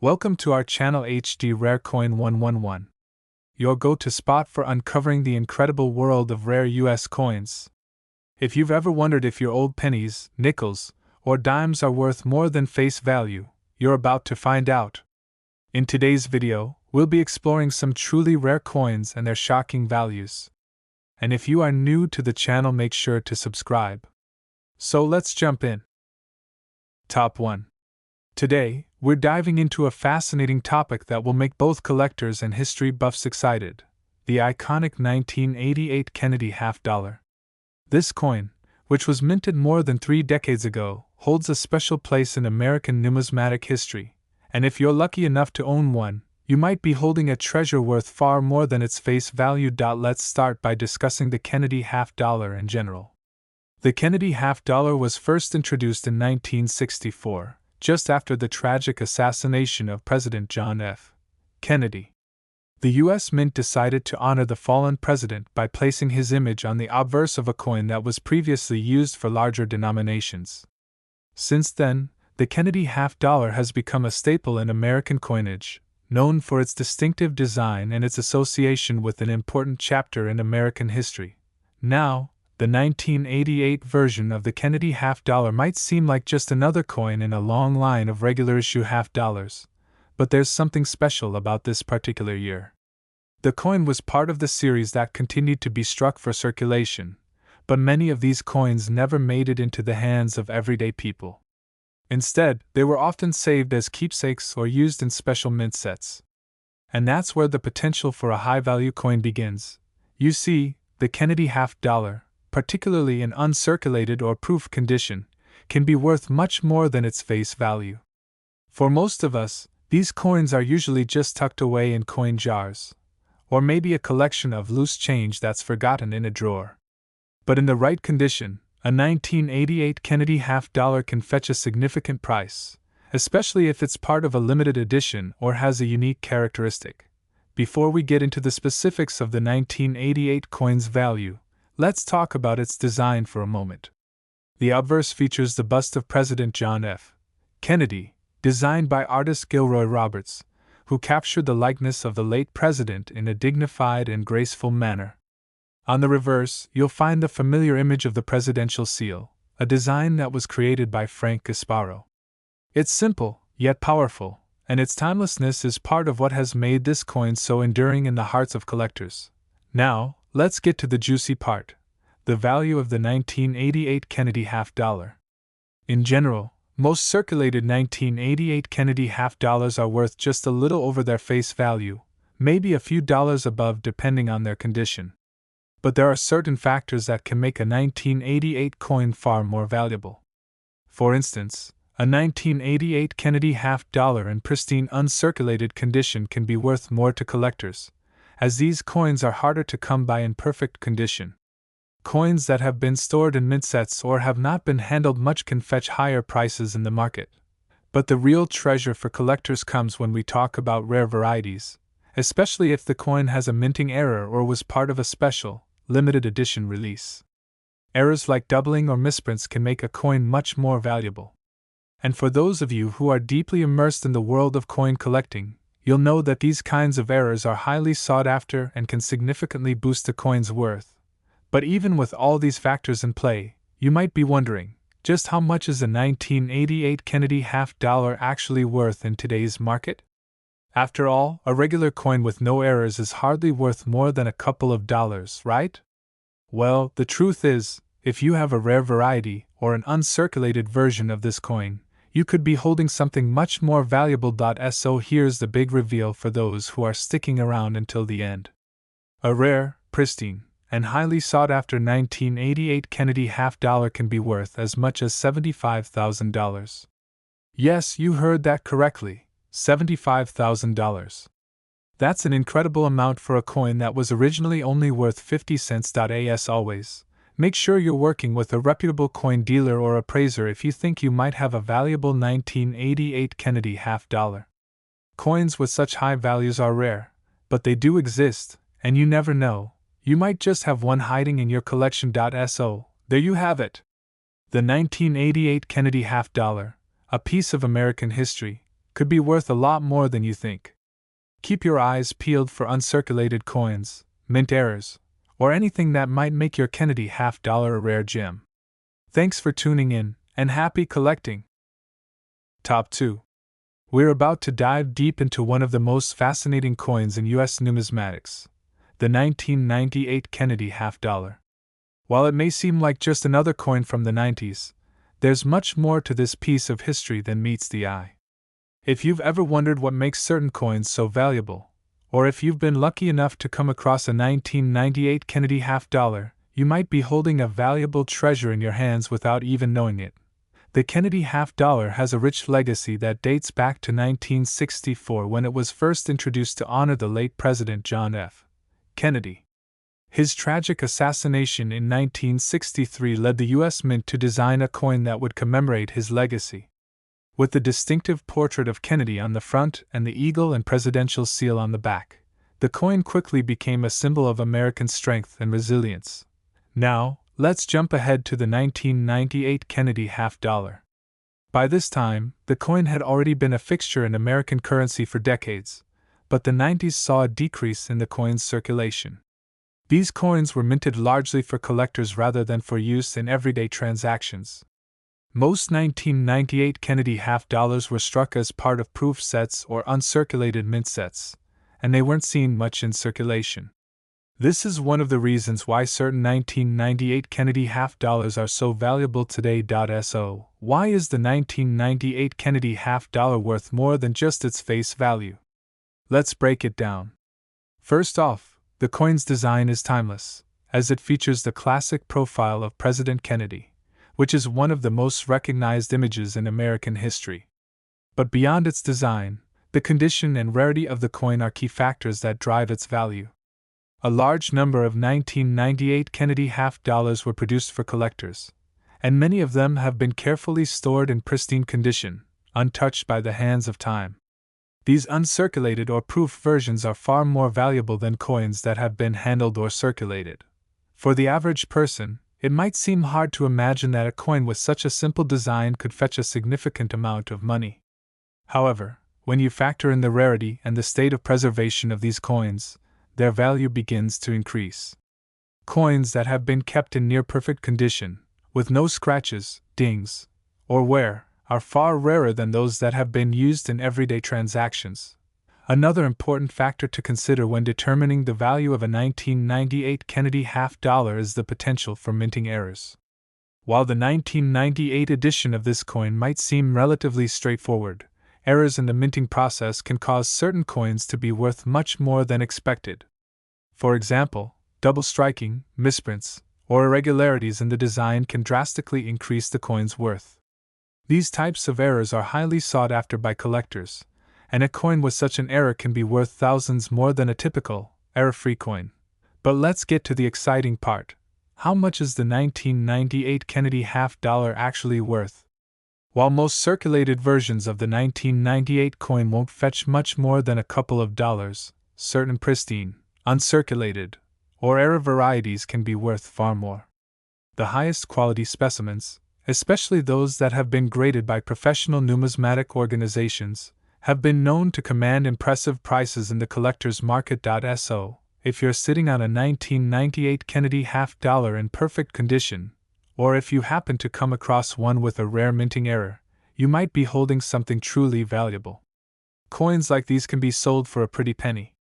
Welcome to our channel HD Rare Coin 111, your go-to spot for uncovering the incredible world of rare US coins. If you've ever wondered if your old pennies, nickels, or dimes are worth more than face value, you're about to find out. In today's video, we'll be exploring some truly rare coins and their shocking values. And if you are new to the channel, make sure to subscribe. So let's jump in. Top 1. Today, we're diving into a fascinating topic that will make both collectors and history buffs excited: the iconic 1988 Kennedy half dollar. This coin, which was minted more than 3 decades ago, holds a special place in American numismatic history, and if you're lucky enough to own one, you might be holding a treasure worth far more than its face value. Let's start by discussing the Kennedy half dollar in general. The Kennedy half dollar was first introduced in 1964, just after the tragic assassination of President John F. Kennedy. The U.S. Mint decided to honor the fallen president by placing his image on the obverse of a coin that was previously used for larger denominations. Since then, the Kennedy half dollar has become a staple in American coinage, known for its distinctive design and its association with an important chapter in American history. Now, the 1988 version of the Kennedy half dollar might seem like just another coin in a long line of regular issue half dollars, but there's something special about this particular year. The coin was part of the series that continued to be struck for circulation, but many of these coins never made it into the hands of everyday people. Instead, they were often saved as keepsakes or used in special mint sets. And that's where the potential for a high-value coin begins. You see, the Kennedy half dollar, particularly in uncirculated or proof condition, can be worth much more than its face value. For most of us, these coins are usually just tucked away in coin jars, or maybe a collection of loose change that's forgotten in a drawer. But in the right condition, a 1988 Kennedy half dollar can fetch a significant price, especially if it's part of a limited edition or has a unique characteristic. Before we get into the specifics of the 1988 coin's value, let's talk about its design for a moment. The obverse features the bust of President John F. Kennedy, designed by artist Gilroy Roberts, who captured the likeness of the late president in a dignified and graceful manner. On the reverse, you'll find the familiar image of the presidential seal, a design that was created by Frank Gasparo. It's simple, yet powerful, and its timelessness is part of what has made this coin so enduring in the hearts of collectors. Now, let's get to the juicy part: the value of the 1988 Kennedy half dollar. In general, most circulated 1988 Kennedy half dollars are worth just a little over their face value, maybe a few dollars above depending on their condition. But there are certain factors that can make a 1988 coin far more valuable. For instance, a 1988 Kennedy half dollar in pristine uncirculated condition can be worth more to collectors, as these coins are harder to come by in perfect condition. Coins that have been stored in mint sets or have not been handled much can fetch higher prices in the market. But the real treasure for collectors comes when we talk about rare varieties, especially if the coin has a minting error or was part of a special, limited edition release. Errors like doubling or misprints can make a coin much more valuable. And for those of you who are deeply immersed in the world of coin collecting, you'll know that these kinds of errors are highly sought after and can significantly boost a coin's worth. But even with all these factors in play, you might be wondering, just how much is a 1988 Kennedy half dollar actually worth in today's market? After all, a regular coin with no errors is hardly worth more than a couple of dollars, right? Well, the truth is, if you have a rare variety or an uncirculated version of this coin, you could be holding something much more valuable. So here's the big reveal for those who are sticking around until the end. A rare, pristine, and highly sought-after 1988 Kennedy half dollar can be worth as much as $75,000. Yes, you heard that correctly, $75,000. That's an incredible amount for a coin that was originally only worth 50 cents. As always, make sure you're working with a reputable coin dealer or appraiser if you think you might have a valuable 1988 Kennedy half dollar. Coins with such high values are rare, but they do exist, and you never know, you might just have one hiding in your collection. So, there you have it. The 1988 Kennedy half dollar, a piece of American history, could be worth a lot more than you think. Keep your eyes peeled for uncirculated coins, mint errors, or anything that might make your Kennedy half-dollar a rare gem. Thanks for tuning in, and happy collecting! Top 2. We're about to dive deep into one of the most fascinating coins in U.S. numismatics, the 1998 Kennedy half-dollar. While it may seem like just another coin from the 90s, there's much more to this piece of history than meets the eye. If you've ever wondered what makes certain coins so valuable, or if you've been lucky enough to come across a 1998 Kennedy half-dollar, you might be holding a valuable treasure in your hands without even knowing it. The Kennedy half-dollar has a rich legacy that dates back to 1964 when it was first introduced to honor the late President John F. Kennedy. His tragic assassination in 1963 led the U.S. Mint to design a coin that would commemorate his legacy. With the distinctive portrait of Kennedy on the front and the eagle and presidential seal on the back, the coin quickly became a symbol of American strength and resilience. Now, let's jump ahead to the 1998 Kennedy half-dollar. By this time, the coin had already been a fixture in American currency for decades, but the 90s saw a decrease in the coin's circulation. These coins were minted largely for collectors rather than for use in everyday transactions. Most 1998 Kennedy half-dollars were struck as part of proof sets or uncirculated mint sets, and they weren't seen much in circulation. This is one of the reasons why certain 1998 Kennedy half-dollars are so valuable today. So, why is the 1998 Kennedy half-dollar worth more than just its face value? Let's break it down. First off, the coin's design is timeless, as it features the classic profile of President Kennedy, which is one of the most recognized images in American history. But beyond its design, the condition and rarity of the coin are key factors that drive its value. A large number of 1998 Kennedy half-dollars were produced for collectors, and many of them have been carefully stored in pristine condition, untouched by the hands of time. These uncirculated or proof versions are far more valuable than coins that have been handled or circulated. For the average person, it might seem hard to imagine that a coin with such a simple design could fetch a significant amount of money. However, when you factor in the rarity and the state of preservation of these coins, their value begins to increase. Coins that have been kept in near-perfect condition, with no scratches, dings, or wear, are far rarer than those that have been used in everyday transactions. Another important factor to consider when determining the value of a 1998 Kennedy half-dollar is the potential for minting errors. While the 1998 edition of this coin might seem relatively straightforward, errors in the minting process can cause certain coins to be worth much more than expected. For example, double striking, misprints, or irregularities in the design can drastically increase the coin's worth. These types of errors are highly sought after by collectors, and a coin with such an error can be worth thousands more than a typical, error-free coin. But let's get to the exciting part. How much is the 1998 Kennedy half-dollar actually worth? While most circulated versions of the 1998 coin won't fetch much more than a couple of dollars, certain pristine, uncirculated, or error varieties can be worth far more. The highest quality specimens, especially those that have been graded by professional numismatic organizations, have been known to command impressive prices in the collector's market. So, if you're sitting on a 1998 Kennedy half-dollar in perfect condition, or if you happen to come across one with a rare minting error, you might be holding something truly valuable. Coins like these can be sold for a pretty penny.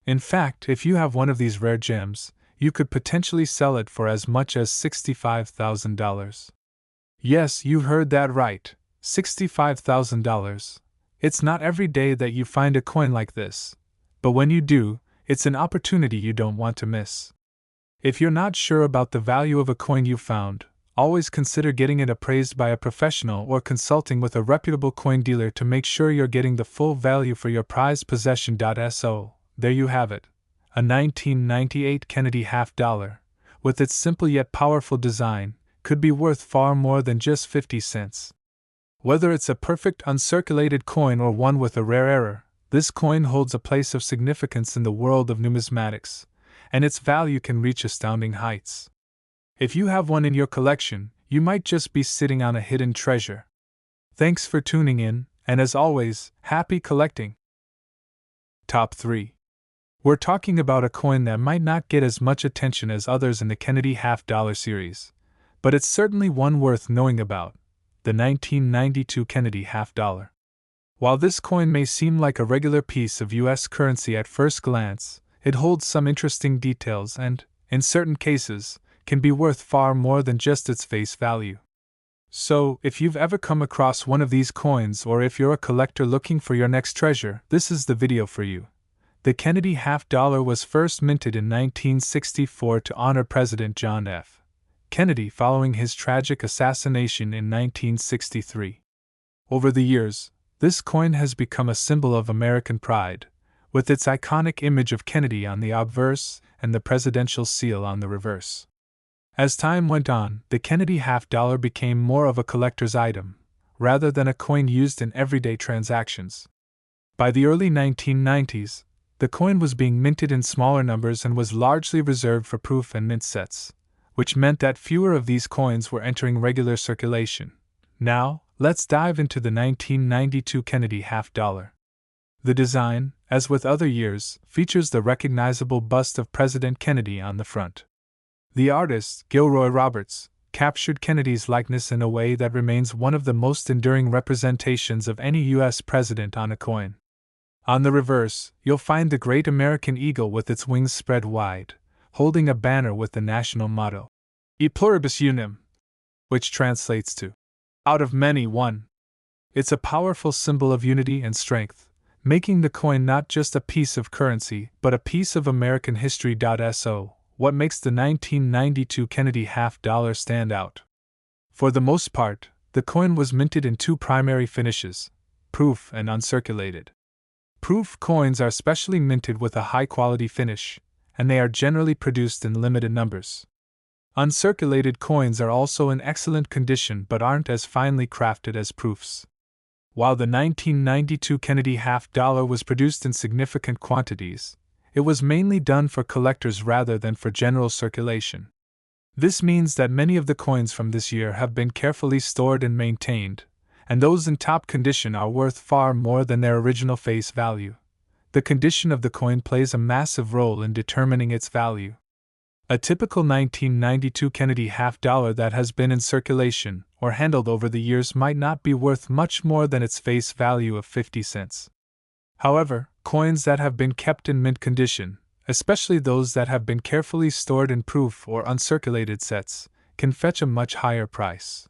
In fact, if you have one of these rare gems, you could potentially sell it for as much as $65,000. Yes, you heard that right, $65,000. It's not every day that you find a coin like this, but when you do, it's an opportunity you don't want to miss. If you're not sure about the value of a coin you found, always consider getting it appraised by a professional or consulting with a reputable coin dealer to make sure you're getting the full value for your prized possession. So, there you have it, a 1998 Kennedy half-dollar, with its simple yet powerful design, could be worth far more than just 50 cents. Whether it's a perfect uncirculated coin or one with a rare error, this coin holds a place of significance in the world of numismatics, and its value can reach astounding heights. If you have one in your collection, you might just be sitting on a hidden treasure. Thanks for tuning in, And as always, happy collecting! Top 3. We're talking about a coin that might not get as much attention as others in the Kennedy half-dollar series, but it's certainly one worth knowing about: the 1992 Kennedy half-dollar. While this coin may seem like a regular piece of U.S. currency at first glance, it holds some interesting details and, in certain cases, can be worth far more than just its face value. So, if you've ever come across one of these coins, or if you're a collector looking for your next treasure, this is the video for you. The Kennedy half-dollar was first minted in 1964 to honor President John F. Kennedy following his tragic assassination in 1963. Over the years, this coin has become a symbol of American pride, with its iconic image of Kennedy on the obverse and the presidential seal on the reverse. As time went on, the Kennedy half-dollar became more of a collector's item, rather than a coin used in everyday transactions. By the early 1990s, the coin was being minted in smaller numbers and was largely reserved for proof and mint sets, which meant that fewer of these coins were entering regular circulation. Now, let's dive into the 1992 Kennedy half-dollar. The design, as with other years, features the recognizable bust of President Kennedy on the front. The artist, Gilroy Roberts, captured Kennedy's likeness in a way that remains one of the most enduring representations of any U.S. president on a coin. On the reverse, you'll find the great American eagle with its wings spread wide, holding a banner with the national motto, E pluribus unum, which translates to, out of many, one. It's a powerful symbol of unity and strength, making the coin not just a piece of currency, but a piece of American history. So, what makes the 1992 Kennedy half-dollar stand out? For the most part, the coin was minted in two primary finishes: proof and uncirculated. Proof coins are specially minted with a high-quality finish, and they are generally produced in limited numbers. Uncirculated coins are also in excellent condition but aren't as finely crafted as proofs. While the 1992 Kennedy half-dollar was produced in significant quantities, it was mainly done for collectors rather than for general circulation. This means that many of the coins from this year have been carefully stored and maintained, and those in top condition are worth far more than their original face value. The condition of the coin plays a massive role in determining its value. A typical 1992 Kennedy half-dollar that has been in circulation or handled over the years might not be worth much more than its face value of 50 cents. However, coins that have been kept in mint condition, especially those that have been carefully stored in proof or uncirculated sets, can fetch a much higher price.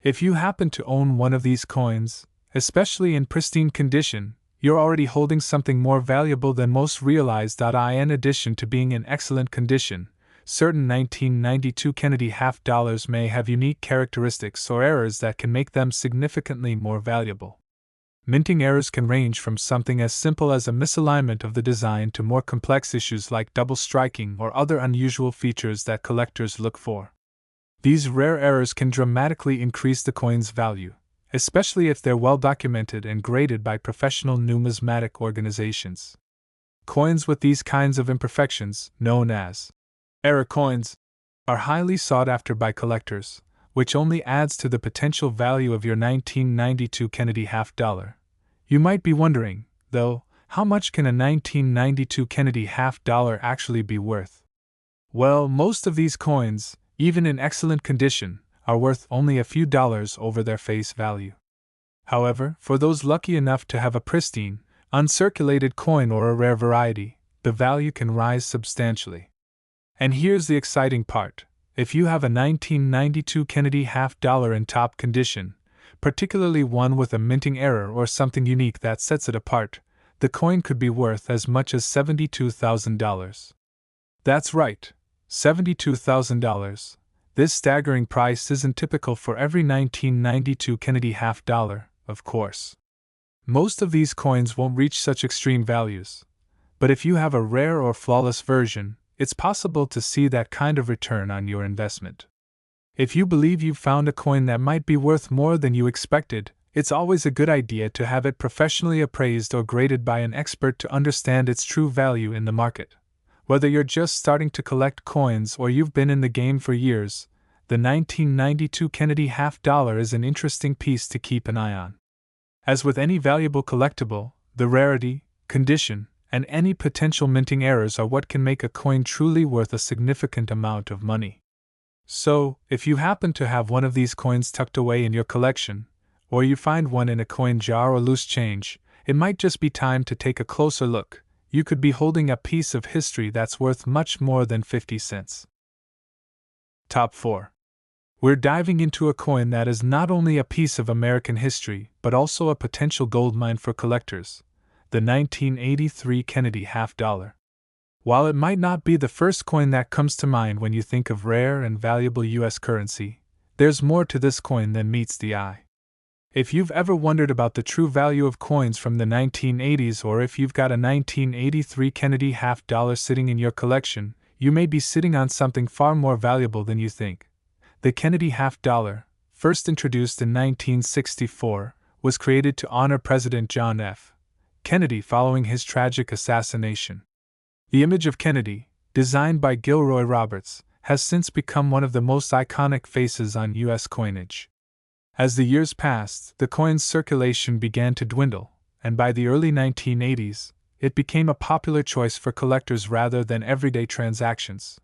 If you happen to own one of these coins, especially in pristine condition, you're already holding something more valuable than most realize. In addition to being in excellent condition, certain 1992 Kennedy half-dollars may have unique characteristics or errors that can make them significantly more valuable. Minting errors can range from something as simple as a misalignment of the design to more complex issues like double striking or other unusual features that collectors look for. These rare errors can dramatically increase the coin's value, especially if they're well documented and graded by professional numismatic organizations. Coins with these kinds of imperfections, known as error coins, are highly sought after by collectors, which only adds to the potential value of your 1992 Kennedy half-dollar. You might be wondering, though, how much can a 1992 Kennedy half-dollar actually be worth? Well, most of these coins, even in excellent condition, are worth only a few dollars over their face value. However, for those lucky enough to have a pristine, uncirculated coin or a rare variety, the value can rise substantially. And here's the exciting part: if you have a 1992 Kennedy half-dollar in top condition, particularly one with a minting error or something unique that sets it apart, the coin could be worth as much as $72,000. That's right, $72,000. This staggering price isn't typical for every 1992 Kennedy half-dollar, of course. Most of these coins won't reach such extreme values, but if you have a rare or flawless version, it's possible to see that kind of return on your investment. If you believe you've found a coin that might be worth more than you expected, it's always a good idea to have it professionally appraised or graded by an expert to understand its true value in the market. Whether you're just starting to collect coins or you've been in the game for years, the 1992 Kennedy half-dollar is an interesting piece to keep an eye on. As with any valuable collectible, the rarity, condition, and any potential minting errors are what can make a coin truly worth a significant amount of money. So, if you happen to have one of these coins tucked away in your collection, or you find one in a coin jar or loose change, it might just be time to take a closer look. You could be holding a piece of history that's worth much more than 50 cents. Top 4. We're diving into a coin that is not only a piece of American history, but also a potential goldmine for collectors: the 1983 Kennedy half-dollar. While it might not be the first coin that comes to mind when you think of rare and valuable U.S. currency, there's more to this coin than meets the eye. If you've ever wondered about the true value of coins from the 1980s, or if you've got a 1983 Kennedy half-dollar sitting in your collection, you may be sitting on something far more valuable than you think. The Kennedy half-dollar, first introduced in 1964, was created to honor President John F. Kennedy following his tragic assassination. The image of Kennedy, designed by Gilroy Roberts, has since become one of the most iconic faces on U.S. coinage. As the years passed, the coin's circulation began to dwindle, and by the early 1980s, it became a popular choice for collectors rather than everyday transactions.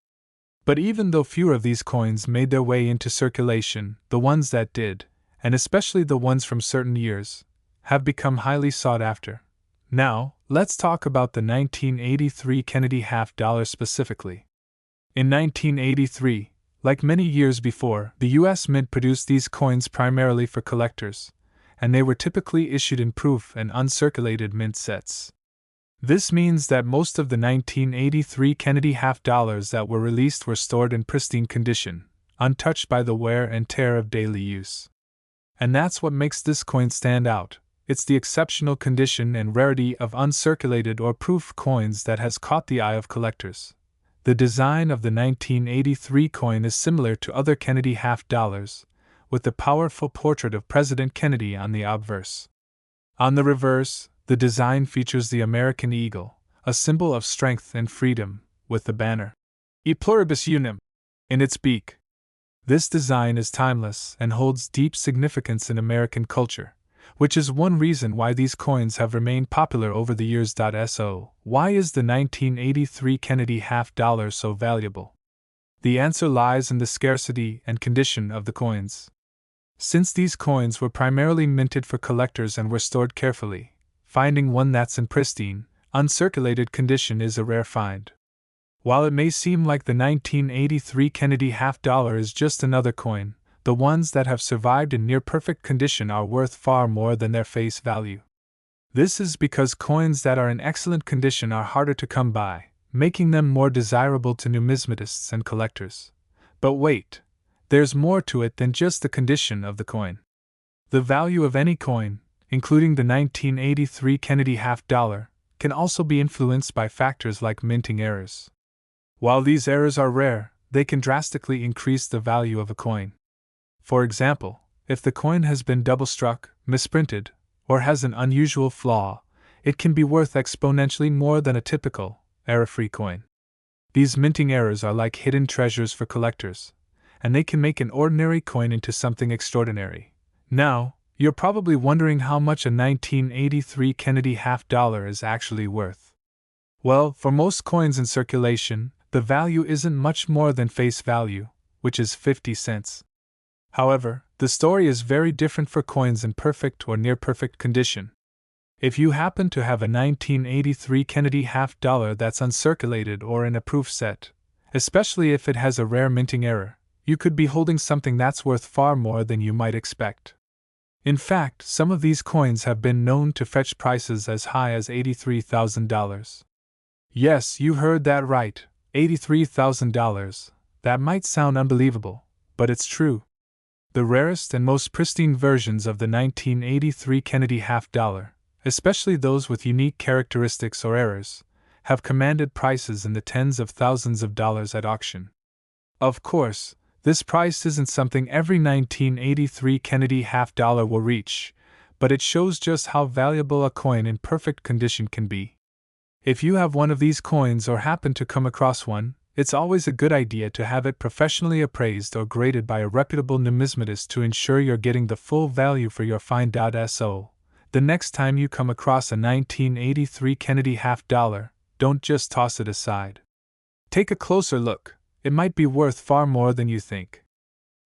But even though fewer of these coins made their way into circulation, the ones that did, and especially the ones from certain years, have become highly sought after. Now, let's talk about the 1983 Kennedy half-dollar specifically. In 1983, like many years before, the U.S. Mint produced these coins primarily for collectors, and they were typically issued in proof and uncirculated mint sets. This means that most of the 1983 Kennedy half-dollars that were released were stored in pristine condition, untouched by the wear and tear of daily use. And that's what makes this coin stand out. It's the exceptional condition and rarity of uncirculated or proof coins that has caught the eye of collectors. The design of the 1983 coin is similar to other Kennedy half-dollars, with the powerful portrait of President Kennedy on the obverse. On the reverse, the design features the American eagle, a symbol of strength and freedom, with the banner E pluribus unum in its beak. This design is timeless and holds deep significance in American culture, which is one reason why these coins have remained popular over the years. So, why is the 1983 Kennedy half-dollar so valuable? The answer lies in the scarcity and condition of the coins. Since these coins were primarily minted for collectors and were stored carefully, finding one that's in pristine, uncirculated condition is a rare find. While it may seem like the 1983 Kennedy half-dollar is just another coin, the ones that have survived in near-perfect condition are worth far more than their face value. This is because coins that are in excellent condition are harder to come by, making them more desirable to numismatists and collectors. But wait, there's more to it than just the condition of the coin. The value of any coin, including the 1983 Kennedy half-dollar, can also be influenced by factors like minting errors. While these errors are rare, they can drastically increase the value of a coin. For example, if the coin has been double-struck, misprinted, or has an unusual flaw, it can be worth exponentially more than a typical, error-free coin. These minting errors are like hidden treasures for collectors, and they can make an ordinary coin into something extraordinary. Now, you're probably wondering how much a 1983 Kennedy half-dollar is actually worth. Well, for most coins in circulation, the value isn't much more than face value, which is 50 cents. However, the story is very different for coins in perfect or near-perfect condition. If you happen to have a 1983 Kennedy half-dollar that's uncirculated or in a proof set, especially if it has a rare minting error, you could be holding something that's worth far more than you might expect. In fact, some of these coins have been known to fetch prices as high as $83,000. Yes, you heard that right, $83,000. That might sound unbelievable, but it's true. The rarest and most pristine versions of the 1983 Kennedy half-dollar, especially those with unique characteristics or errors, have commanded prices in the tens of thousands of dollars at auction. Of course, this price isn't something every 1983 Kennedy half-dollar will reach, but it shows just how valuable a coin in perfect condition can be. If you have one of these coins or happen to come across one, it's always a good idea to have it professionally appraised or graded by a reputable numismatist to ensure you're getting the full value for your find. So, The next time you come across a 1983 Kennedy half dollar, don't just toss it aside. Take a closer look, it might be worth far more than you think.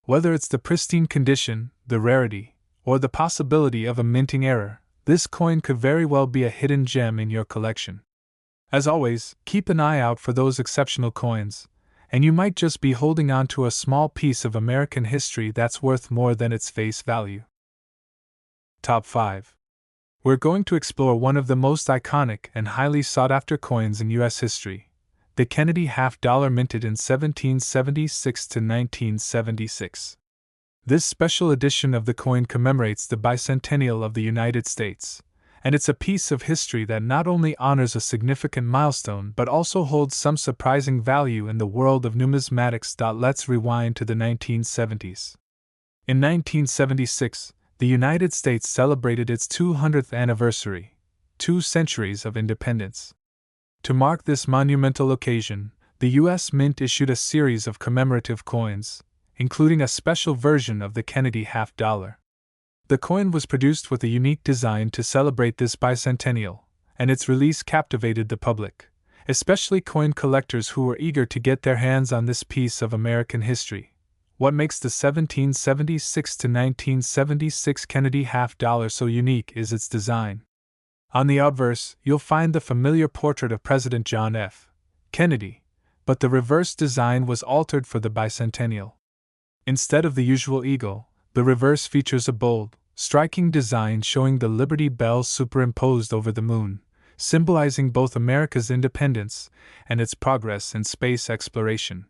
Whether it's the pristine condition, the rarity, or the possibility of a minting error, this coin could very well be a hidden gem in your collection. As always, keep an eye out for those exceptional coins, and you might just be holding on to a small piece of American history that's worth more than its face value. Top 5. We're going to explore one of the most iconic and highly sought-after coins in U.S. history, the Kennedy half dollar minted in 1776 to 1976. This special edition of the coin commemorates the Bicentennial of the United States, and it's a piece of history that not only honors a significant milestone but also holds some surprising value in the world of numismatics. Let's rewind to the 1970s. In 1976, the United States celebrated its 200th anniversary, 2 centuries of independence. To mark this monumental occasion, the U.S. Mint issued a series of commemorative coins, including a special version of the Kennedy half dollar. The coin was produced with a unique design to celebrate this bicentennial, and its release captivated the public, especially coin collectors who were eager to get their hands on this piece of American history. What makes the 1776 to 1976 Kennedy half dollar so unique is its design. On the obverse, you'll find the familiar portrait of President John F. Kennedy, but the reverse design was altered for the bicentennial. Instead of the usual eagle, the reverse features a bold, striking design showing the Liberty Bell superimposed over the moon, symbolizing both America's independence and its progress in space exploration.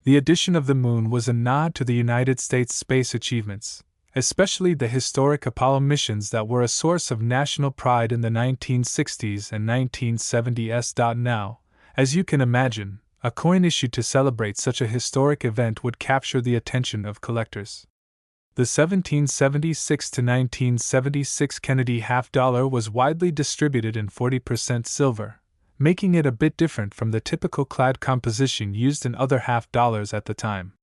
The addition of the moon was a nod to the United States space achievements, especially the historic Apollo missions that were a source of national pride in the 1960s and 1970s. Now, as you can imagine, a coin issued to celebrate such a historic event would capture the attention of collectors. The 1776 to 1976 Kennedy half dollar was widely distributed in 40% silver, making it a bit different from the typical clad composition used in other half dollars at the time.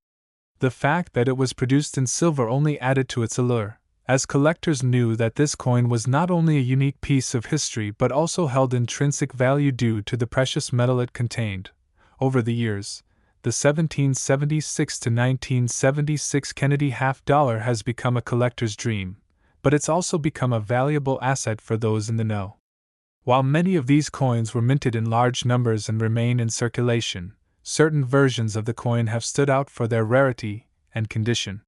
The fact that it was produced in silver only added to its allure, as collectors knew that this coin was not only a unique piece of history but also held intrinsic value due to the precious metal it contained. Over the years, the 1776 to 1976 Kennedy half dollar has become a collector's dream, but it's also become a valuable asset for those in the know. While many of these coins were minted in large numbers and remain in circulation, certain versions of the coin have stood out for their rarity and condition.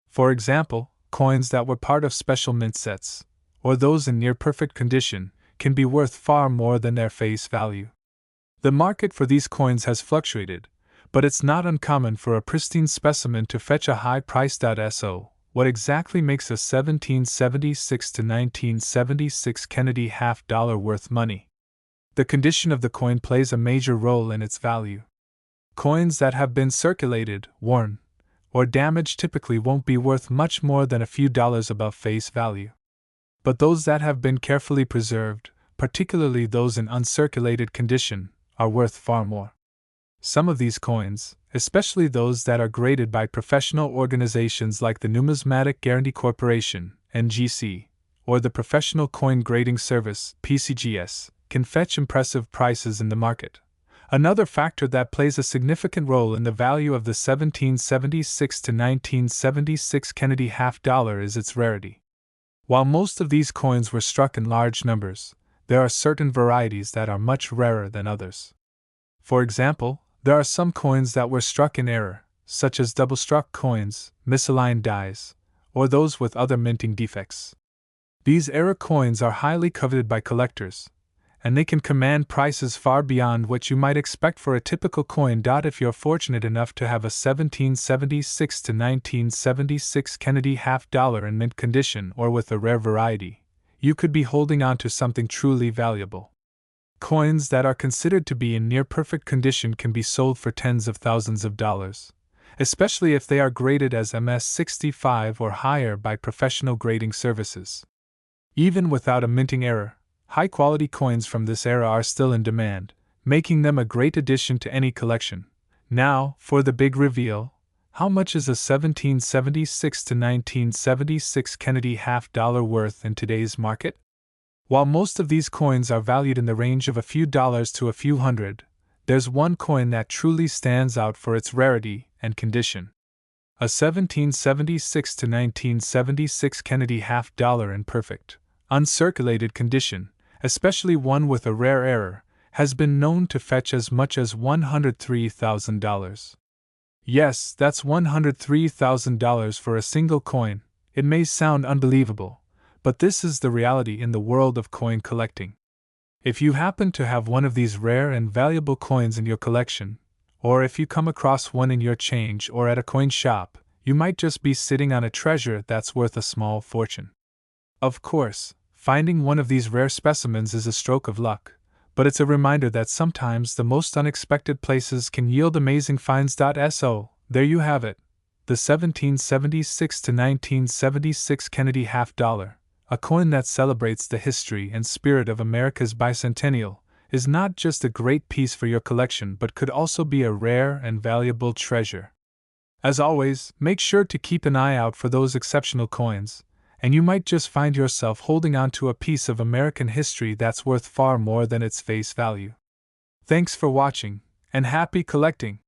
For example, coins that were part of special mint sets, or those in near-perfect condition, can be worth far more than their face value. The market for these coins has fluctuated, but it's not uncommon for a pristine specimen to fetch a high price. So, what exactly makes a 1776 to 1976 Kennedy half dollar worth money? The condition of the coin plays a major role in its value. Coins that have been circulated, worn, or damaged typically won't be worth much more than a few dollars above face value. But those that have been carefully preserved, particularly those in uncirculated condition, are worth far more. Some of these coins, especially those that are graded by professional organizations like the Numismatic Guarantee Corporation, NGC, or the Professional Coin Grading Service, PCGS, can fetch impressive prices in the market. Another factor that plays a significant role in the value of the 1776 to 1976 Kennedy half dollar is its rarity. While most of these coins were struck in large numbers, there are certain varieties that are much rarer than others. For example, there are some coins that were struck in error, such as double-struck coins, misaligned dies, or those with other minting defects. These error coins are highly coveted by collectors, and they can command prices far beyond what you might expect for a typical coin. If you're fortunate enough to have a 1776 to 1976 Kennedy half dollar in mint condition or with a rare variety, you could be holding on to something truly valuable. Coins that are considered to be in near-perfect condition can be sold for tens of thousands of dollars, especially if they are graded as MS-65 or higher by professional grading services. Even without a minting error, high-quality coins from this era are still in demand, making them a great addition to any collection. Now, for the big reveal, How much is a 1776 to 1976 Kennedy half-dollar worth in today's market? While most of these coins are valued in the range of a few dollars to a few hundred, there's one coin that truly stands out for its rarity and condition. A 1776 to 1976 Kennedy half-dollar in perfect, uncirculated condition, especially one with a rare error, has been known to fetch as much as $103,000. Yes, that's $103,000 for a single coin. It may sound unbelievable, but this is the reality in the world of coin collecting. If you happen to have one of these rare and valuable coins in your collection, or if you come across one in your change or at a coin shop, you might just be sitting on a treasure that's worth a small fortune. Of course, finding one of these rare specimens is a stroke of luck, but it's a reminder that sometimes the most unexpected places can yield amazing finds. So, there you have it, the 1776 to 1976 Kennedy half-dollar, a coin that celebrates the history and spirit of America's bicentennial, is not just a great piece for your collection but could also be a rare and valuable treasure. As always, make sure to keep an eye out for those exceptional coins, and you might just find yourself holding on to a piece of American history that's worth far more than its face value. Thanks for watching, and happy collecting!